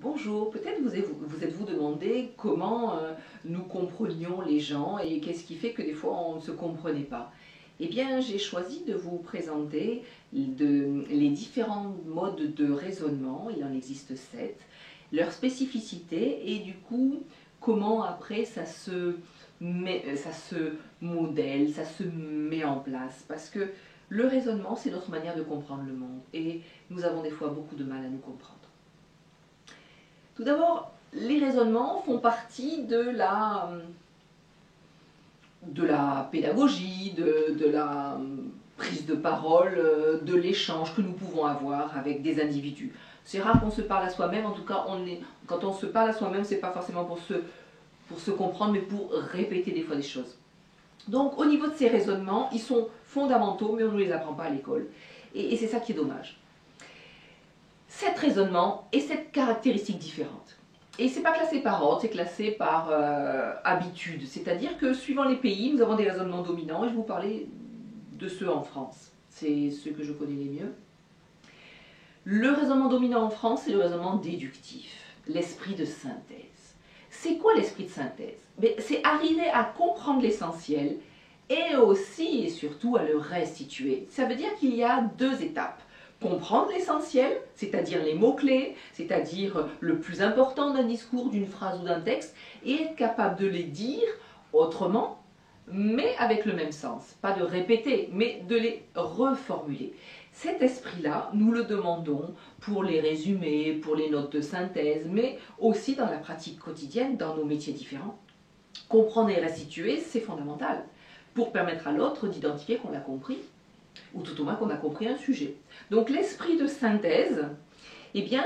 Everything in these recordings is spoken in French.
Bonjour, peut-être vous êtes-vous demandé comment nous comprenions les gens et qu'est-ce qui fait que des fois on ne se comprenait pas. Eh bien, j'ai choisi de vous présenter les différents modes de raisonnement, il en existe 7, leurs spécificités et du coup, comment après ça se modèle, ça se met en place. Parce que le raisonnement, c'est notre manière de comprendre le monde et nous avons des fois beaucoup de mal à nous comprendre. Tout d'abord, les raisonnements font partie de la pédagogie, de la prise de parole, de l'échange que nous pouvons avoir avec des individus. C'est rare qu'on se parle à soi-même, en tout cas quand on se parle à soi-même, ce n'est pas forcément pour se comprendre, mais pour répéter des fois des choses. Donc au niveau de ces raisonnements, ils sont fondamentaux, mais on ne les apprend pas à l'école. Et c'est ça qui est dommage. 7 raisonnements et 7 caractéristiques différentes. Et c'est pas classé par ordre, c'est classé par habitude. C'est-à-dire que suivant les pays, nous avons des raisonnements dominants et je vais vous parler de ceux en France. C'est ceux que je connais les mieux. Le raisonnement dominant en France, c'est le raisonnement déductif, l'esprit de synthèse. C'est quoi l'esprit de synthèse? C'est arriver à comprendre l'essentiel et aussi et surtout à le restituer. Ça veut dire qu'il y a 2 étapes. Comprendre l'essentiel, c'est-à-dire les mots-clés, c'est-à-dire le plus important d'un discours, d'une phrase ou d'un texte, et être capable de les dire autrement, mais avec le même sens. Pas de répéter, mais de les reformuler. Cet esprit-là, nous le demandons pour les résumés, pour les notes de synthèse, mais aussi dans la pratique quotidienne, dans nos métiers différents. Comprendre et restituer, c'est fondamental, pour permettre à l'autre d'identifier qu'on l'a compris, ou tout au moins qu'on a compris un sujet. Donc l'esprit de synthèse, eh bien,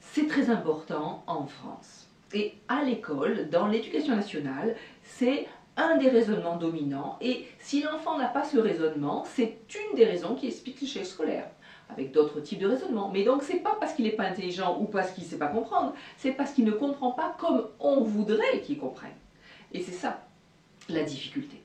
c'est très important en France. Et à l'école, dans l'éducation nationale, c'est un des raisonnements dominants. Et si l'enfant n'a pas ce raisonnement, c'est une des raisons qui explique l'échec scolaire, avec d'autres types de raisonnements. Mais donc c'est pas parce qu'il n'est pas intelligent ou parce qu'il ne sait pas comprendre, c'est parce qu'il ne comprend pas comme on voudrait qu'il comprenne. Et c'est ça la difficulté.